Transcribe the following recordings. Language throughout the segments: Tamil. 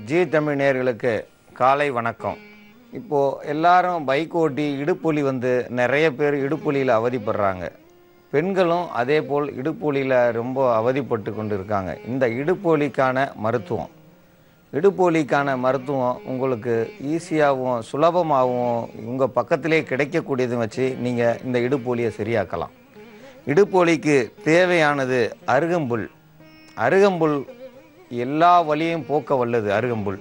ஜி தமிழ் நேயர்களுக்கு காலை வணக்கம். இப்போது எல்லாரும் பைக் ஓட்டி இடுப்புலி நிறைய பேர் இடுப்புலியில் அவதிப்படுறாங்க. பெண்களும் அதே போல் இடுப்புலியில் ரொம்ப அவதிப்பட்டு கொண்டு இருக்காங்க. இந்த இடுப்புலிக்கான மருத்துவம் உங்களுக்கு ஈஸியாகவும் சுலபமாகவும் உங்கள் பக்கத்திலே கிடைக்கக்கூடியதும் வச்சு நீங்கள் இந்த இடுப்புலியை சரியாக்கலாம். இடுப்புலிக்கு தேவையானது அருகம்புல் எல்லா வலியும் போக்க வல்லது அருகம்புல்.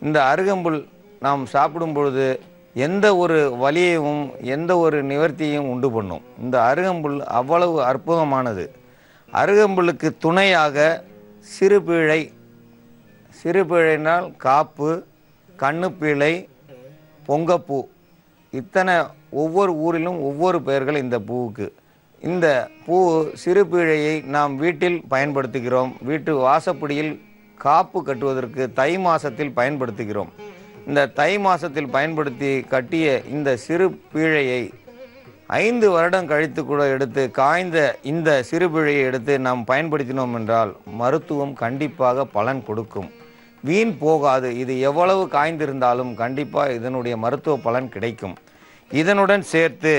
இந்த அருகம்புல் நாம் சாப்பிடும் பொழுது எந்த ஒரு வலியையும் எந்த ஒரு நிவர்த்தியையும் உண்டு பண்ணும். இந்த அருகம்புல் அவ்வளவு அற்புதமானது. அருகம்புல்லுக்கு துணையாக சிறுபிழைனால் காப்பு, கண்ணுப்பீழை, பொங்கப்பூ, இத்தனை ஒவ்வொரு ஊரிலும் ஒவ்வொரு பெயர்கள் இந்த பூவுக்கு. இந்த பூ சிறுபிழையை நாம் வீட்டில் பயன்படுத்துகிறோம். வீட்டு வாசப்படியில் காப்பு கட்டுவதற்கு தை மாதத்தில் பயன்படுத்துகிறோம். இந்த தை மாதத்தில் பயன்படுத்தி கட்டிய இந்த சிறு பீழையை 5 வருடம் கழித்து கூட எடுத்து காய்ந்த இந்த சிறுபிழையை எடுத்து நாம் பயன்படுத்தினோம் என்றால் மருத்துவம் கண்டிப்பாக பலன் கொடுக்கும். வீண் போகாது. இது எவ்வளவு காய்ந்திருந்தாலும் கண்டிப்பாக இதனுடைய மருத்துவ பலன் கிடைக்கும். இதனுடன் சேர்த்து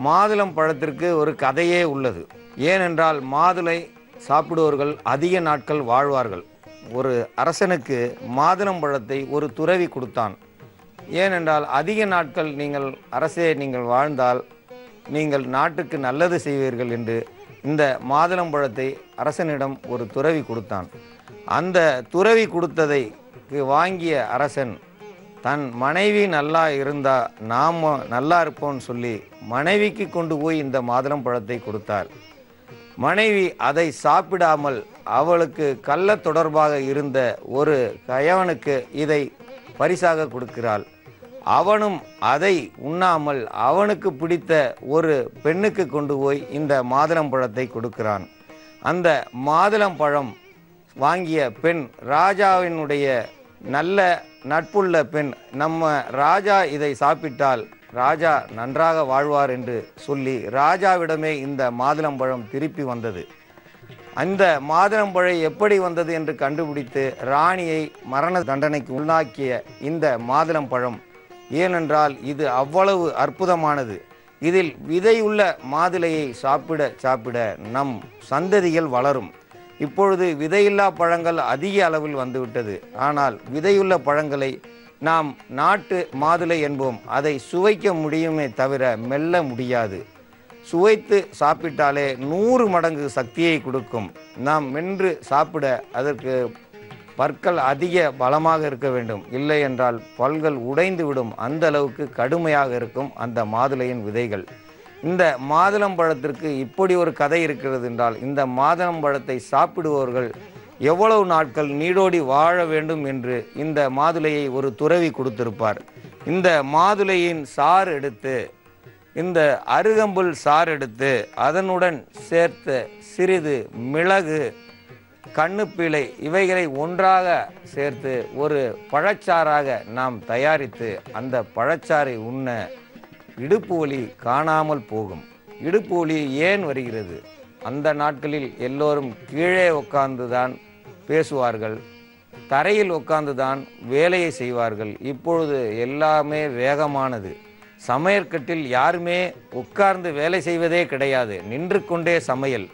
மாதுளம் பழத்திற்கு ஒரு கதையே உள்ளது. ஏனென்றால் மாதுளை சாப்பிடுவர்கள் அதிக நாட்கள் வாழ்வார்கள். ஒரு அரசனுக்கு மாதுளம் பழத்தை ஒரு துறவி கொடுத்தான். ஏனென்றால் அதிக நாட்கள் நீங்கள் வாழ்ந்தால் நீங்கள் நாட்டுக்கு நல்லது செய்வீர்கள் என்று இந்த மாதுளம் பழத்தை அரசனிடம் ஒரு துறவி கொடுத்தான். அந்த துறவி கொடுத்ததை வாங்கிய அரசன் தன் மனைவி நல்லா இருந்தால் நாம் நல்லா இருப்போம்னு சொல்லி மனைவிக்கு கொண்டு போய் இந்த மாதுளம் பழத்தை கொடுத்தார். மனைவி அதை சாப்பிடாமல் அவளுக்கு கள்ள தொடர்பாக இருந்த ஒரு கயவனுக்கு இதை பரிசாக கொடுக்கிறாள். அவனும் அதை உண்ணாமல் அவனுக்கு பிடித்த ஒரு பெண்ணுக்கு கொண்டு போய் இந்த மாதுளம் பழத்தை கொடுக்கிறான். அந்த மாதுளம் பழம் வாங்கிய பெண் ராஜாவினுடைய நல்ல நட்புள்ள பெண். நம்ம ராஜா இதை சாப்பிட்டால் ராஜா நன்றாக வாழ்வார் என்று சொல்லி ராஜாவிடமே இந்த மாதுளம்பழம் திருப்பி வந்தது. அந்த மாதுளம்பழம் எப்படி வந்தது என்று கண்டுபிடித்து ராணியை மரண தண்டனைக்கு உள்ளாக்கிய இந்த மாதுளம்பழம். ஏனென்றால் இது அவ்வளவு அற்புதமானது. இதில் விதையுள்ள மாதுளையை சாப்பிட நம் சந்ததிகள் வளரும். இப்பொழுது விதையில்லா பழங்கள் அதிக அளவில் வந்துவிட்டது. ஆனால் விதையுள்ள பழங்களை நாம் நாட்டு மாதுளை என்போம். அதை சுவைக்க முடியுமே தவிர மெல்ல முடியாது. சுவைத்து சாப்பிட்டாலே 100 மடங்கு சக்தியை கொடுக்கும். நாம் மென்று சாப்பிட அதற்கு பற்கள் அதிக பலமாக இருக்க வேண்டும். இல்லை என்றால் பல்கள் உடைந்து விடும். அந்த அளவுக்கு கடுமையாக இருக்கும் அந்த மாதுளையின் விதைகள். இந்த மாதுளம்பழத்திற்கு இப்படி ஒரு கதை இருக்கிறது என்றால் இந்த மாதுளம்பழத்தை சாப்பிடுபவர்கள் எவ்வளவு நாட்கள் நீடோடி வாழ வேண்டும் என்று இந்த மாதுளையை ஒரு துறவி கொடுத்திருப்பார். இந்த மாதுளையின் சாறு எடுத்து இந்த அருகம்புல் சாறு எடுத்து அதனுடன் சேர்த்த சிறிது மிளகு, கண்ணுப்பீழை இவைகளை ஒன்றாக சேர்த்து ஒரு பழச்சாறாக நாம் தயாரித்து அந்த பழச்சாறை உண்ண இடுப்பு வலி காணாமல் போகும். இடுப்பு வலி ஏன் வருகிறது? அந்த நாட்களில் எல்லோரும் கீழே உட்கார்ந்துதான் பேசுவார்கள், தரையில் உட்கார்ந்துதான் வேலையை செய்வார்கள். இப்பொழுது எல்லாமே வேகமானது. சமையற்கட்டில் யாருமே உட்கார்ந்து வேலை செய்வதே கிடையாது. நின்று கொண்டே சமையல்,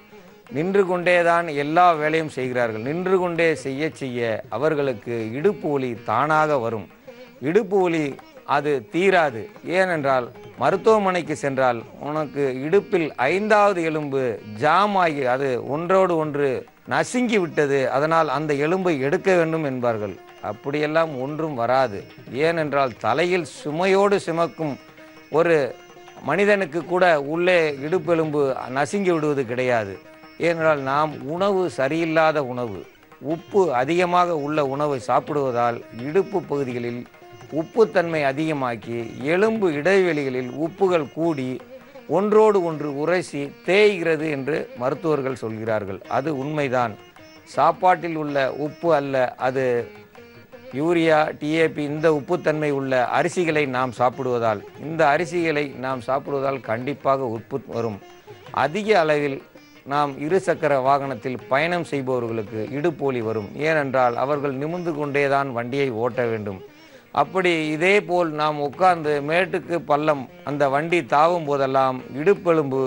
நின்று கொண்டே தான் எல்லா வேலையும் செய்கிறார்கள். நின்று கொண்டே செய்ய அவர்களுக்கு இடுப்பு வலி தானாக வரும். இடுப்பு வலி அது தீராது. ஏனென்றால் மருத்துவமனைக்கு சென்றால் உனக்கு இடுப்பில் 5வது எலும்பு ஜாம் ஆகி அது ஒன்றோடு ஒன்று நசுங்கி விட்டது, அதனால் அந்த எலும்பை எடுக்க வேண்டும் என்பார்கள். அப்படியெல்லாம் ஒன்றும் வராது. ஏனென்றால் தலையில் சுமையோடு சுமக்கும் ஒரு மனிதனுக்கு கூட உள்ளே இடுப்பெலும்பு நசுங்கி விடுவது கிடையாது. ஏனென்றால் நாம் உணவு சரியில்லாத உணவு, உப்பு அதிகமாக உள்ள உணவை சாப்பிடுவதால் இடுப்பு பகுதிகளில் உப்புத்தன்மை அதிகமாக்கி எலும்பு இடைவெளிகளில் உப்புகள் கூடி ஒன்றோடு ஒன்று உரசி தேய்கிறது என்று மருத்துவர்கள் சொல்கிறார்கள். அது உண்மைதான். சாப்பாட்டில் உள்ள உப்பு அல்ல, அது யூரியா, டிஏபி இந்த உப்புத்தன்மை உள்ள அரிசிகளை நாம் சாப்பிடுவதால், இந்த அரிசிகளை நாம் சாப்பிடுவதால் கண்டிப்பாக உப்பு வரும். அதிக அளவில் நாம் இருசக்கர வாகனத்தில் பயணம் செய்பவர்களுக்கு இடுப்பு வலி வரும். ஏனென்றால் அவர்கள் நிமிர்ந்து கொண்டேதான் வண்டியை ஓட்ட வேண்டும். அப்படி இதே போல் நாம் உட்கார்ந்து மேட்டுக்கு பள்ளம் அந்த வண்டி தாவும் போதெல்லாம் இடுப்பெலும்பு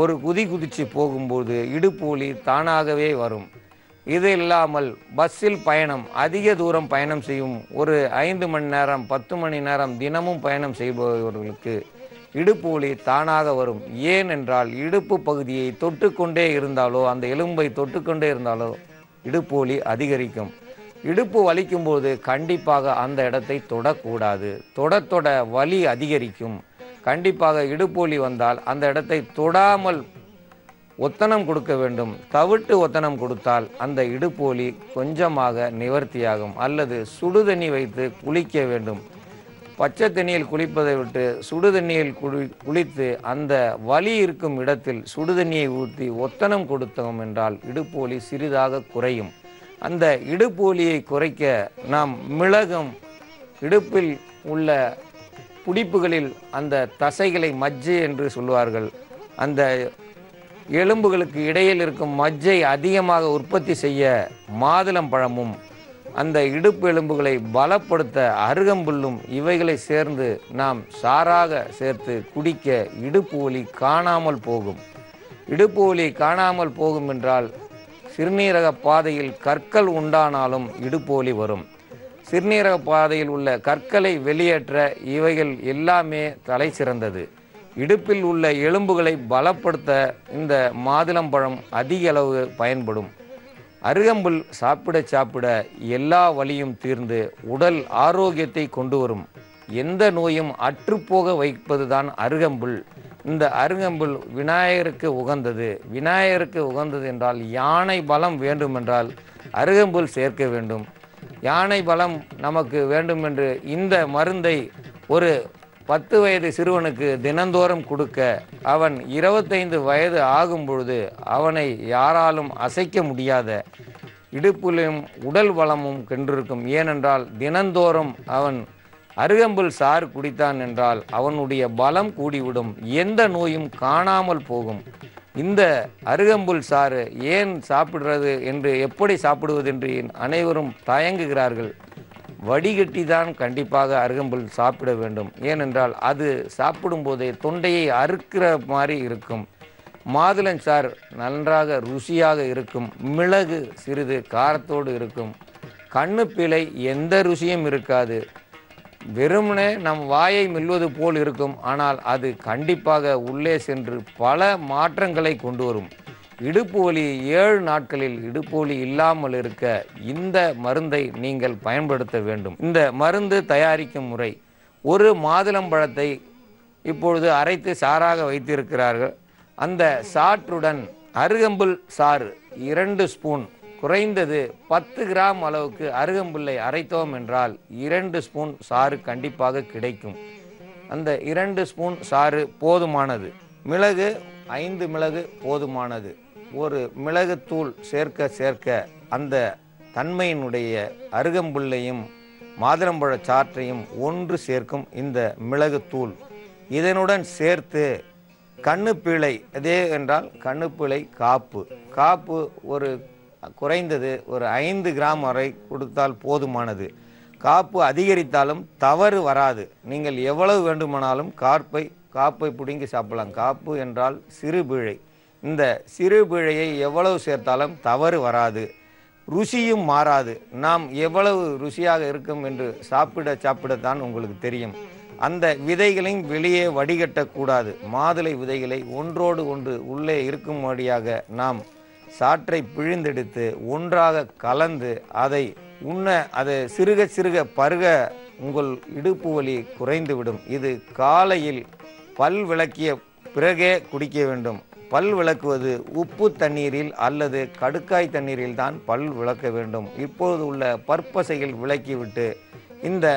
ஒரு குதிச்சு போகும்போது இடுப்பு வலி தானாகவே வரும். இது இல்லாமல் பஸ்ஸில் பயணம் அதிக தூரம் பயணம் செய்யும் ஒரு 5 மணி நேரம் 10 மணி நேரம் தினமும் பயணம் செய்பவர்களுக்கு இடுப்பு வலி தானாக வரும். ஏனென்றால் இடுப்பு பகுதியை தொட்டுக்கொண்டே இருந்தாலோ அந்த எலும்பை தொட்டுக்கொண்டே இருந்தாலோ இடுப்பு வலி அதிகரிக்கும். இடுப்பு வலிக்கும் போது கண்டிப்பாக அந்த இடத்தை தொடக்கூடாது. தொட வலி அதிகரிக்கும். கண்டிப்பாக இடுப்பு வலி வந்தால் அந்த இடத்தை தொடாமல் ஒத்தனம் கொடுக்க வேண்டும். தவிட்டு ஒத்தனம் கொடுத்தால் அந்த இடுப்பு வலி கொஞ்சமாக நிவர்த்தியாகும். அல்லது சுடுதண்ணி வைத்து குளிக்க வேண்டும். பச்சை தண்ணியில் குளிப்பதை விட்டு சுடுதண்ணியில் குளித்து அந்த வலி இருக்கும் இடத்தில் சுடுதண்ணியை ஊற்றி ஒத்தனம் கொடுத்தோம் என்றால் இடுப்பு வலி சிறிதாக குறையும். அந்த இடுப்பு வலியை குறைக்க நாம் மிளகும் இடுப்பில் உள்ள புடிப்புகளில் அந்த தசைகளை மஜ்ஜை என்று சொல்வார்கள். அந்த எலும்புகளுக்கு இடையில் இருக்கும் மஜ்ஜை அதிகமாக உற்பத்தி செய்ய மாதுளம்பழமும் அந்த இடுப்பு எலும்புகளை பலப்படுத்த அருகம்புல்லும் இவைகளை சேர்ந்து நாம் சாறாக சேர்த்து குடிக்க இடுப்பு வலி காணாமல் போகும். இடுப்பு வலி காணாமல் போகும் என்றால் சிறுநீரக பாதையில் கற்கள் உண்டானாலும் இடுப்பு வலி வரும். சிறுநீரக பாதையில் உள்ள கற்களை வெளியேற்ற இவைகள் எல்லாமே தலை சிறந்தது. இடுப்பில் உள்ள எலும்புகளை பலப்படுத்த இந்த மாதுளம்பழம் அதிக அளவு பயன்படும். அருகம்புல் சாப்பிட எல்லா வலியும் தீர்ந்து உடல் ஆரோக்கியத்தை கொண்டு வரும். எந்த நோயும் அற்றுப்போக வைப்பதுதான் அருகம்புல். இந்த அருகம்புல் விநாயகருக்கு உகந்தது. விநாயகருக்கு உகந்தது என்றால் யானை பலம் வேண்டுமென்றால் அருகம்புல் சேர்க்க வேண்டும். யானை பலம் நமக்கு வேண்டுமென்று இந்த மருந்தை ஒரு 10 வயது சிறுவனுக்கு தினந்தோறும் கொடுக்க அவன் 25 வயது ஆகும் பொழுது அவனை யாராலும் அசைக்க முடியாத இடுப்பிலும் உடல் பலமும் கென்றிருக்கும். ஏனென்றால் தினந்தோறும் அவன் அருகம்புல் சாறு குடித்தான் என்றால் அவனுடைய பலம் கூடிவிடும். எந்த நோயும் காணாமல் போகும். இந்த அருகம்புல் சாறு ஏன் சாப்பிடுறது என்று எப்படி சாப்பிடுவது என்று அனைவரும் தயங்குகிறார்கள். வடிகட்டி தான் கண்டிப்பாக அருகம்புல் சாப்பிட வேண்டும். ஏனென்றால் அது சாப்பிடும்போதே தொண்டையை அறுக்கிற மாதிரி இருக்கும். மாதுளஞ்சாறு நன்றாக ருசியாக இருக்கும். மிளகு சிறிது காரத்தோடு இருக்கும். கண்ணுப்பிழை எந்த ருசியும் இருக்காது. வெறுமனே நம் வாயை மெல்வது போல் இருக்கும். ஆனால் அது கண்டிப்பாக உள்ளே சென்று பல மாற்றங்களை கொண்டு வரும். இடுப்பு வலி 7 நாட்களில் இடுப்பு வலி இல்லாமல் இருக்க இந்த மருந்தை நீங்கள் பயன்படுத்த வேண்டும். இந்த மருந்து தயாரிக்கும் முறை: ஒரு மாதுளம்பழத்தை இப்பொழுது அரைத்து சாறாக வைத்திருக்கிறார்கள். அந்த சாற்றுடன் அருகம்புல் சாறு 2 ஸ்பூன், குறைந்தது 10 கிராம் அளவுக்கு அருகம்புல்லை அரைத்தோம் என்றால் 2 ஸ்பூன் சாறு கண்டிப்பாக கிடைக்கும். அந்த 2 ஸ்பூன் சாறு போதுமானது. மிளகு 5 மிளகு போதுமானது. ஒரு மிளகுத்தூள் சேர்க்க அந்த தன்மையினுடைய அருகம்புல்லையும் மாதுளம்பழ சாற்றையும் ஒன்று சேர்க்கும் இந்த மிளகுத்தூள். இதனுடன் சேர்த்து கண்ணுப்பிழை, அதே என்றால் கண்ணுப்பிழை காப்பு ஒரு குறைந்தது ஒரு 5 கிராம் வரை கொடுத்தால் போதுமானது. காப்பு அதிகரித்தாலும் தவறு வராது. நீங்கள் எவ்வளவு வேண்டுமானாலும் காப்பை பிடுங்கி சாப்பிடலாம். காப்பு என்றால் சிறுபிழை. இந்த சிறுபிழையை எவ்வளவு சேர்த்தாலும் தவறு வராது. ருசியும் மாறாது. நாம் எவ்வளவு ருசியாக இருக்கும் என்று சாப்பிடத்தான் உங்களுக்கு தெரியும். அந்த விதைகளையும் வெளியே வடிகட்டக்கூடாது. மாதுளை விதைகளை ஒன்றோடு ஒன்று உள்ளே இருக்கும்படியாக நாம் சாற்றை பிழிந்தெடுத்து ஒன்றாக கலந்து அதை அதை சிறுக பருக உங்கள் இடுப்பு வலி குறைந்துவிடும். இது காலையில் பல் விளக்கிய பிறகே குடிக்க வேண்டும். பல் விளக்குவது உப்பு தண்ணீரில் அல்லது கடுக்காய் தண்ணீரில் தான் பல் விளக்க வேண்டும். இப்போது உள்ள பற்பசைகள் விளக்கிவிட்டு இந்த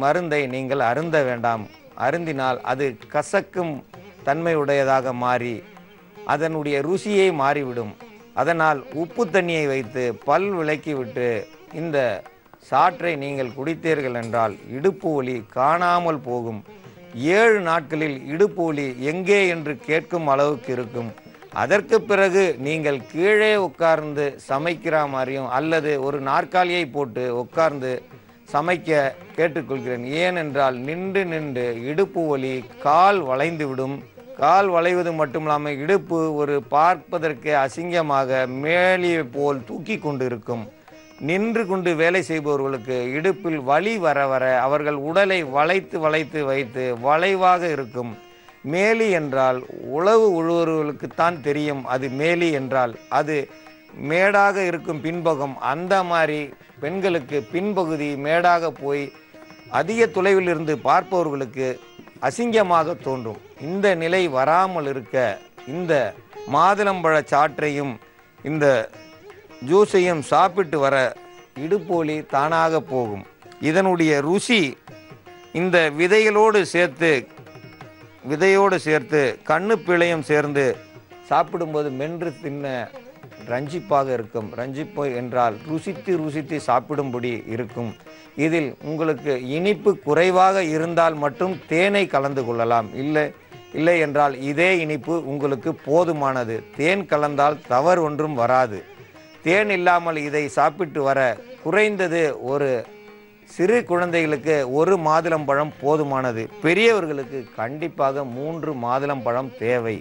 மருந்தை நீங்கள் அருந்த வேண்டாம். அருந்தினால் அது கசக்கும் தன்மையுடையதாக மாறி அதனுடைய ருசியை மாறிவிடும். அதனால் உப்பு தண்ணியை வைத்து பல் விளக்கிவிட்டு இந்த சாற்றை நீங்கள் குடித்தீர்கள் என்றால் இடுப்பு வலி காணாமல் போகும். 7 நாட்களில் இடுப்பு வலி எங்கே என்று கேட்கும் அளவுக்கு இருக்கும். அதற்கு பிறகு நீங்கள் கீழே உட்கார்ந்து சமைக்கிற மாதிரியும் அல்லது ஒரு நாற்காலியை போட்டு உட்கார்ந்து சமைக்க கேட்டுக்கொள்கிறேன். ஏனென்றால் நின்று நின்று இடுப்பு வலி, கால் வளைந்து விடும். கால் வளைவது மட்டுமில்லாமல் இடுப்பு ஒரு பார்ப்பதற்கு அசிங்கமாக மேலியை போல் தூக்கி கொண்டு இருக்கும். நின்று கொண்டு வேலை செய்பவர்களுக்கு இடுப்பில் வலி வர வர அவர்கள் உடலை வளைத்து வளைத்து வைத்து வளைவாக இருக்கும். மேலி என்றால் உழவு உழுவர்களுக்குத்தான் தெரியும். அது மேலி என்றால் அது மேடாக இருக்கும் பின்பகம். அந்த மாதிரி பெண்களுக்கு பின்பகுதி மேடாக போய் அதிக தொலைவில் இருந்து பார்ப்பவர்களுக்கு அசிங்கமாக தோன்றும். இந்த நிலை வராமல் இருக்க இந்த மாதுளம்பழ சாற்றையும் இந்த ஜூஸையும் சாப்பிட்டு வர இடுப்போலி தானாக போகும். இதனுடைய ருசி இந்த விதையோடு சேர்த்து கண்ணு பிழையும் சேர்ந்து சாப்பிடும்போது மென்று தின்ன ரஞ்சிப்பாக இருக்கும். ரஞ்சிப்பு என்றால் ருசித்து சாப்பிடும்படி இருக்கும். இதில் உங்களுக்கு இனிப்பு குறைவாக இருந்தால் மட்டும் தேனை கலந்து கொள்ளலாம். இல்லை என்றால் இதே இனிப்பு உங்களுக்கு போதுமானது. தேன் கலந்தால் தவறு ஒன்றும் வராது. தேன் இல்லாமல் இதை சாப்பிட்டு வர குறைந்தது ஒரு சிறு குழந்தைகளுக்கு ஒரு மாதுளம்பழம் போதுமானது. பெரியவர்களுக்கு கண்டிப்பாக 3 மாதுளம்பழம் தேவை.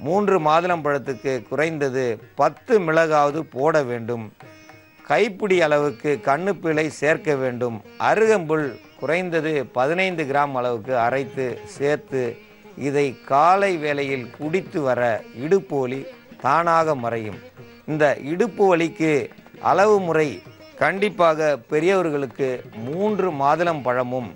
3 மாதுளம்பழத்துக்கு குறைந்தது 10 மிளகாவது போட வேண்டும். கைப்பிடி அளவுக்கு கண்ணுப்பிழை சேர்க்க வேண்டும். அருகம்புல் குறைந்தது 15 கிராம் அளவுக்கு அரைத்து சேர்த்து இதை காலை வேளையில் குடித்து வர இடுப்பு வலி தானாக மறையும். இந்த இடுப்பு வலிக்கு அளவு முறை கண்டிப்பாக பெரியவர்களுக்கு 3 மாதுளம் பழமும்,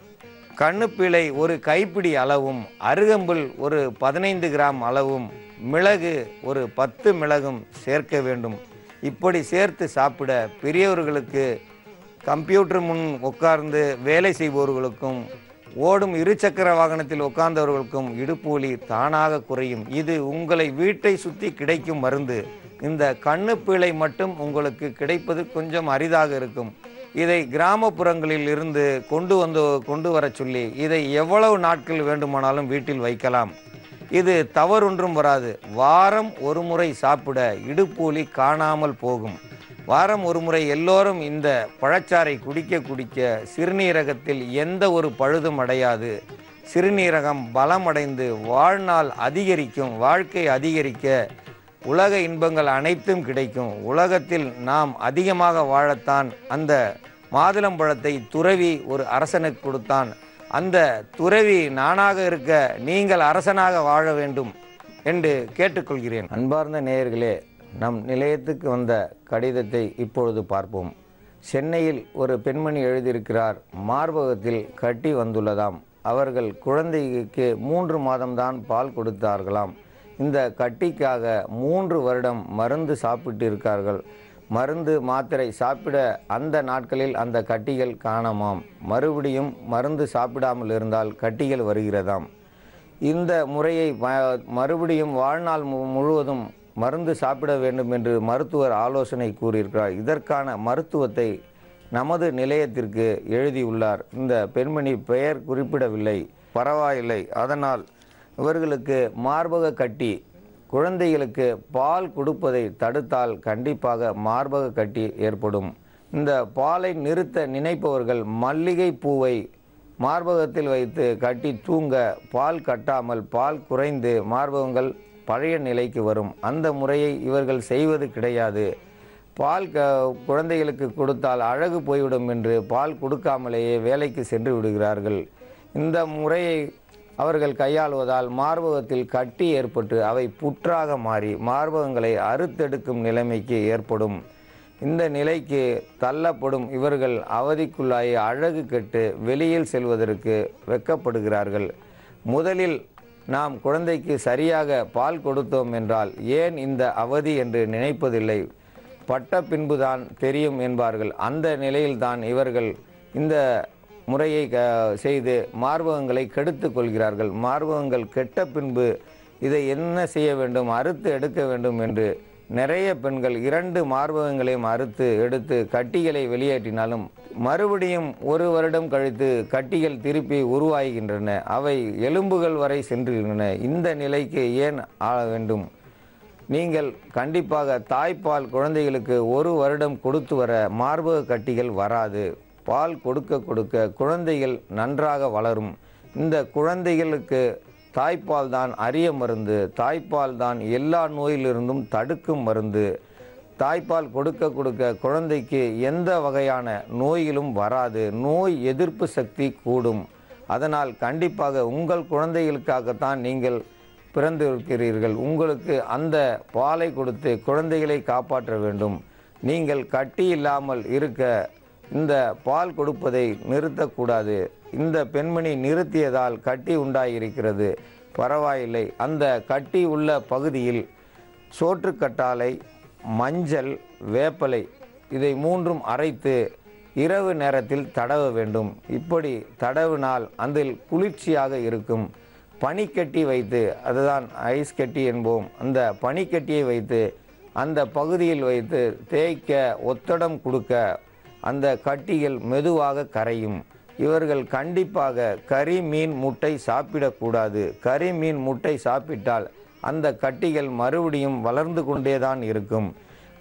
கண்ணுப்பிழை ஒரு கைப்பிடி அளவும், அருகம்புல் ஒரு 15 கிராம் அளவும், மிளகு ஒரு 10 மிளகும் சேர்க்க வேண்டும். இப்படி சேர்த்து சாப்பிட பெரியவர்களுக்கு, கம்ப்யூட்டர் முன் உட்கார்ந்து வேலை செய்பவர்களுக்கும், ஓடும் இருசக்கர வாகனத்தில் உட்கார்ந்தவர்களுக்கும் இடுப்பு வலி தானாக குறையும். இது உங்களை வீட்டை சுற்றி கிடைக்கும் மருந்து. இந்த கண்ணுப்பிழை மட்டும் உங்களுக்கு கிடைப்பது கொஞ்சம் அரிதாக இருக்கும். இதை கிராமப்புறங்களில் இருந்து கொண்டு வர சொல்லி இதை எவ்வளவு நாட்கள் வேண்டுமானாலும் வீட்டில் வைக்கலாம். இது தவறொன்றும் வராது. வாரம் ஒரு முறை சாப்பிட இடுப்பு வலி காணாமல் போகும். வாரம் ஒரு முறை எல்லோரும் இந்த பழச்சாறை குடிக்க சிறுநீரகத்தில் எந்த ஒரு பழுதும் அடையாது. சிறுநீரகம் பலமடைந்து வாழ்நாள் அதிகரிக்கும். வாழ்க்கை அதிகரிக்க உலக இன்பங்கள் அனைத்தும் கிடைக்கும். உலகத்தில் நாம் அதிகமாக வாழத்தான் அந்த மாதுளம்பழத்தை துறவி ஒரு அரசனுக்கு கொடுத்தான். அந்த துறவி நானாக இருக்க நீங்கள் அரசனாக வாழ வேண்டும் என்று கேட்டுக்கொள்கிறேன். அன்பார்ந்த நேயர்களே, நம் நிலையத்துக்கு வந்த கடிதத்தை இப்பொழுது பார்ப்போம். சென்னையில் ஒரு பெண்மணி எழுதியிருக்கிறார். மார்பகத்தில் கட்டி வந்துள்ளதாம். அவர்கள் குழந்தைக்கு 3 மாதம்தான் பால் கொடுத்தார்களாம். இந்த கட்டிக்காக 3 வருடம் மருந்து சாப்பிட்டு இருக்கார்கள். மருந்து மாத்திரை சாப்பிட அந்த நாட்களில் அந்த கட்டிகள் காணாமாம். மறுபடியும் மருந்து சாப்பிடாமல் இருந்தால் கட்டிகள் வருகிறதாம். இந்த முறையை மறுபடியும் வாழ்நாள் முழுவதும் மருந்து சாப்பிட வேண்டும் என்று மருத்துவர் ஆலோசனை கூறியிருக்கிறார். இதற்கான மருத்துவத்தை நமது நிலையத்திற்கு எழுதியுள்ளார். இந்த பெண்மணி பெயர் குறிப்பிடவில்லை. பரவாயில்லை. அதனால் இவர்களுக்கு மார்பக கட்டி, குழந்தைகளுக்கு பால் கொடுப்பதை தடுத்தால் கண்டிப்பாக மார்பக கட்டி ஏற்படும். இந்த பாலை நிறுத்த நினைப்பவர்கள் மல்லிகை பூவை மார்பகத்தில் வைத்து கட்டி தூங்க பால் கட்டாமல் பால் குறைந்து மார்பகங்கள் பழைய நிலைக்கு வரும். அந்த முறையை இவர்கள் செய்வது கிடையாது. பால் குழந்தைகளுக்கு கொடுத்தால் அழகு போய்விடும் என்று பால் கொடுக்காமலேயே வேலைக்கு சென்று விடுகிறார்கள். இந்த முறையை அவர்கள் கையாளுவதால் மார்பகத்தில் கட்டி ஏற்பட்டு அவை புற்றாக மாறி மார்பகங்களை அறுத்தெடுக்கும் நிலைமைக்கு ஏற்படும். இந்த நிலைக்கு தள்ளப்படும் இவர்கள் அவதிக்குள்ளாகி அழகு கெட்டு வெளியில் செல்வதற்கு வெட்கப்படுகிறார்கள். முதலில் நாம் குழந்தைக்கு சரியாக பால் கொடுத்தோம் என்றால் ஏன் இந்த அவதி என்று நினைப்பதில்லை. பட்ட பின்புதான் தெரியும் என்பார்கள். அந்த நிலையில்தான் இவர்கள் இந்த முறையை செய்து மார்பகங்களை கெடுத்து கொள்கிறார்கள். மார்பகங்கள் கெட்ட பின்பு இதை என்ன செய்ய வேண்டும், அறுத்து எடுக்க வேண்டும் என்று நிறைய பெண்கள் 2 மார்பகங்களையும் அறுத்து எடுத்து கட்டிகளை வெளியேற்றினாலும் மறுபடியும் 1 வருடம் கழித்து கட்டிகள் திருப்பி உருவாகின்றன. அவை எலும்புகள் வரை சென்றுகின்றன. இந்த நிலைக்கு ஏன் ஆள வேண்டும்? நீங்கள் கண்டிப்பாக தாய்ப்பால் குழந்தைகளுக்கு 1 வருடம் கொடுத்து வர மார்பக கட்டிகள் வராது. பால் கொடுக்க கொடுக்க குழந்தைகள் நன்றாக வளரும். இந்த குழந்தைகளுக்கு தாய்ப்பால் தான் அரிய மருந்து. தாய்ப்பால் தான் எல்லா நோயிலிருந்தும் தடுக்கும் மருந்து. தாய்ப்பால் கொடுக்க கொடுக்க குழந்தைக்கு எந்த வகையான நோய்களும் வராது. நோய் எதிர்ப்பு சக்தி கூடும். அதனால் கண்டிப்பாக உங்கள் குழந்தைகளுக்காகத்தான் நீங்கள் பிறந்திருக்கிறீர்கள். உங்களுக்கு அந்த பாலை கொடுத்து குழந்தைகளை காப்பாற்ற வேண்டும். நீங்கள் கட்டி இல்லாமல் இருக்க இந்த பால் கொடுப்பதை நிறுத்தக்கூடாது. இந்த பெண்மணி நிறுத்தியதால் கட்டி உண்டாயிருக்கிறது, பரவாயில்லை. அந்த கட்டி உள்ள பகுதியில் சோற்றுக்கற்றாழை, மஞ்சள், வேப்பலை இதை 3ம் அரைத்து இரவு நேரத்தில் தடவ வேண்டும். இப்படி தடவினால் அதில் குளிர்ச்சியாக இருக்கும். பனிக்கட்டி வைத்து, அதுதான் ஐஸ் கட்டி என்போம், அந்த பனிக்கட்டியை வைத்து அந்த பகுதியில் வைத்து தேய்க்க, ஒத்தடம் கொடுக்க அந்த கட்டிகள் மெதுவாக கரையும். இவர்கள் கண்டிப்பாக கறி, மீன், முட்டை சாப்பிடக்கூடாது. கறி, மீன், முட்டை சாப்பிட்டால் அந்த கட்டிகள் மறுபடியும் வளர்ந்து கொண்டேதான் இருக்கும்.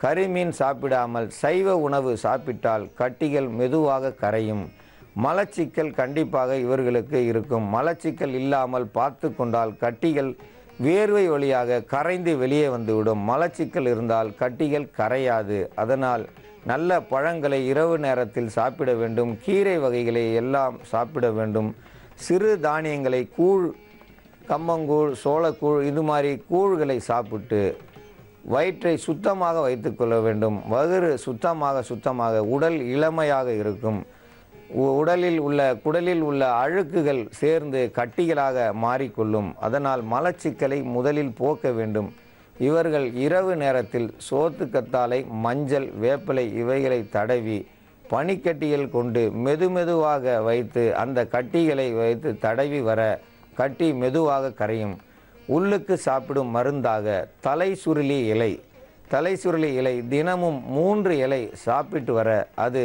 கறி, மீன் சாப்பிடாமல் சைவ உணவு சாப்பிட்டால் கட்டிகள் மெதுவாக கரையும். மலச்சிக்கல் கண்டிப்பாக இவர்களுக்கு இருக்கும். மலச்சிக்கல் இல்லாமல் பார்த்து கொண்டால் கட்டிகள் வேர்வை வழியாக கரைந்து வெளியே வந்துவிடும். மலச்சிக்கல் இருந்தால் கட்டிகள் கரையாது. அதனால் நல்ல பழங்களை இரவு நேரத்தில் சாப்பிட வேண்டும். கீரை வகைகளை எல்லாம் சாப்பிட வேண்டும். சிறு தானியங்களை, கூழ், கம்மங்கூழ், சோளக்கூழ், இது மாதிரி கூழ்களை சாப்பிட்டு வயிற்றை சுத்தமாக வைத்துக்கொள்ள வேண்டும். வயிறு சுத்தமாக உடல் இளமையாக இருக்கும். குடலில் உள்ள அழுக்குகள் சேர்ந்து கட்டிகளாக மாறிக்கொள்ளும். அதனால் மலச்சிக்கலை முதலில் போக்க வேண்டும். இவர்கள் இரவு நேரத்தில் சோத்துக்கத்தாழை, மஞ்சள், வேப்பிலை இவைகளை தடவி பனிக்கட்டிகள் கொண்டு மெதுவாக வைத்து அந்த கட்டிகளை வைத்து தடவி வர கட்டி மெதுவாக கரையும். உள்ளுக்கு சாப்பிடும் மருந்தாக தலைசுருளி இலை தினமும் 3 இலை சாப்பிட்டு வர அது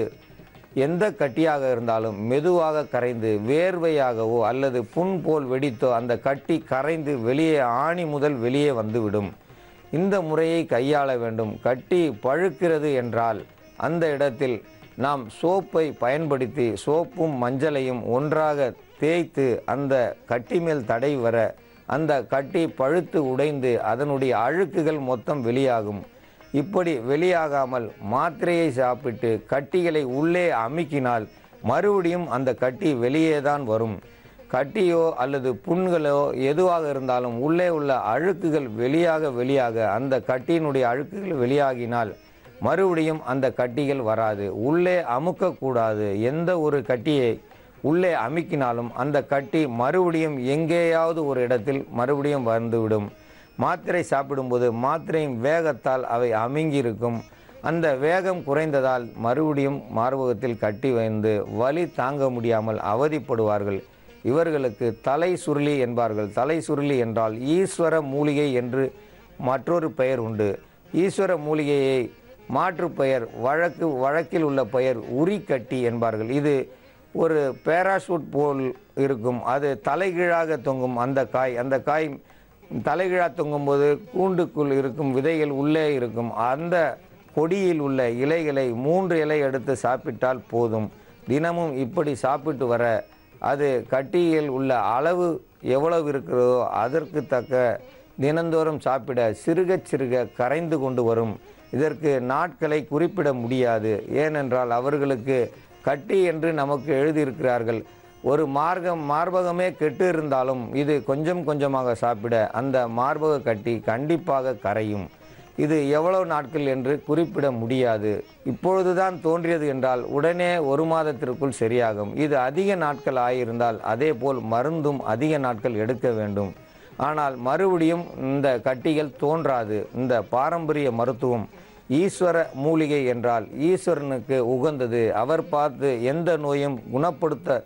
எந்த கட்டியாக இருந்தாலும் மெதுவாக கரைந்து வேர்வையாகவோ அல்லது புண் போல் வெடித்தோ அந்த கட்டி கரைந்து வெளியே, ஆணி முதல் வெளியே வந்துவிடும். இந்த முறையை கையாள வேண்டும். கட்டி பழுக்கிறது என்றால் அந்த இடத்தில் நாம் சோப்பை பயன்படுத்தி சோப்பும் மஞ்சளையும் ஒன்றாக தேய்த்து அந்த கட்டி மேல் தடவி வர அந்த கட்டி பழுத்து உடைந்து அதனுடைய அழுக்குகள் மொத்தம் வெளியாகும். இப்படி வெளியாகாமல் மாத்திரையை சாப்பிட்டு கட்டிகளை உள்ளே அமுக்கினால் மறுபடியும் அந்த கட்டி வெளியே தான் வரும். கட்டியோ அல்லது புண்களோ எதுவாக இருந்தாலும் உள்ளே உள்ள அழுக்குகள் வெளியாக அந்த கட்டியினுடைய அழுக்குகள் வெளியாகினால் மறுபடியும் அந்த கட்டிகள் வராது. உள்ளே அமுக்கக்கூடாது. எந்த ஒரு கட்டியை உள்ளே அமுக்கினாலும் அந்த கட்டி மறுபடியும் எங்கேயாவது ஒரு இடத்தில் மறுபடியும் வந்துவிடும். மாத்திரை சாப்பிடும்போது மாத்திரையின் வேகத்தால் அவை அமுங்கியிருக்கும். அந்த வேகம் குறைந்ததால் மறுபடியும் மார்பகத்தில் கட்டி வந்து வலி தாங்க முடியாமல் அவதிப்படுவார்கள். இவர்களுக்கு தலை சுருளி என்பார்கள். தலை சுருளி என்றால் ஈஸ்வர மூலிகை என்று மற்றொரு பெயர் உண்டு. ஈஸ்வர மூலிகையை மாற்று பெயர் வழக்கில் உள்ள பெயர் உரிக்கட்டி என்பார்கள். இது ஒரு பேராசூட் போல் இருக்கும். அது தலைகீழாக தொங்கும். அந்த காய் தலைகீழாக தொங்கும்போது கூண்டுக்குள் இருக்கும் விதைகள் உள்ளே இருக்கும். அந்த கொடியில் உள்ள இலைகளை 3 இலை எடுத்து சாப்பிட்டால் போதும். தினமும் இப்படி சாப்பிட்டு வர அது கட்டியில் உள்ள அளவு எவ்வளவு இருக்கிறதோ அதற்கு தக்க தினந்தோறும் சாப்பிட சிறுக கரைந்து கொண்டு வரும். இதற்கு நாட்களை குறிப்பிட முடியாது. ஏனென்றால் அவர்களுக்கு கட்டி என்று நமக்கு எழுதியிருக்கிறார்கள். ஒரு மார்பகமே கெட்டு இருந்தாலும் இது கொஞ்சமாக சாப்பிட அந்த மார்பக கட்டி கண்டிப்பாக கரையும். இது எவ்வளவு நாட்கள் என்று குறிப்பிட முடியாது. இப்பொழுதுதான் தோன்றியது என்றால் உடனே 1 மாதத்திற்குள் சரியாகும். இது அதிக நாட்கள் ஆகியிருந்தால் அதே போல் மருந்தும் அதிக நாட்கள் எடுக்க வேண்டும். ஆனால் மறுபடியும் இந்த கட்டிகள் தோன்றாது. இந்த பாரம்பரிய மருத்துவம் ஈஸ்வர மூலிகை என்றால் ஈஸ்வரனுக்கு உகந்தது. அவர் பார்த்து எந்த நோயும் குணப்படுத்த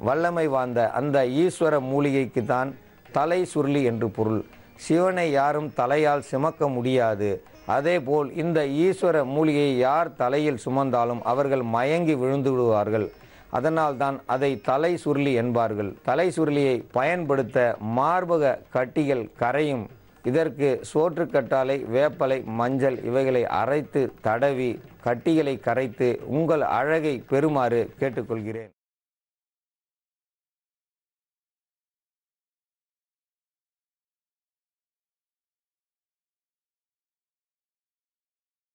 வல்லமை வாய்ந்த அந்த ஈஸ்வர மூலிகைக்கு தான் தலை சுருளி என்று பொருள். சிவனை யாரும் தலையால் சுமக்க முடியாது. அதேபோல் இந்த ஈஸ்வர மூலிகையை யார் தலையில் சுமந்தாலும் அவர்கள் மயங்கி விழுந்து விடுவார்கள். அதனால்தான் அதை தலை சுருளி என்பார்கள். தலை சுருளியை பயன்படுத்த மார்பக கட்டிகள் கரையும். இதற்கு சோற்றுக்கற்றாழை, வேப்பலை, மஞ்சள் இவைகளை அரைத்து தடவி கட்டிகளை கரைத்து உங்கள் அழகை பெறுமாறு கேட்டுக்கொள்கிறேன்.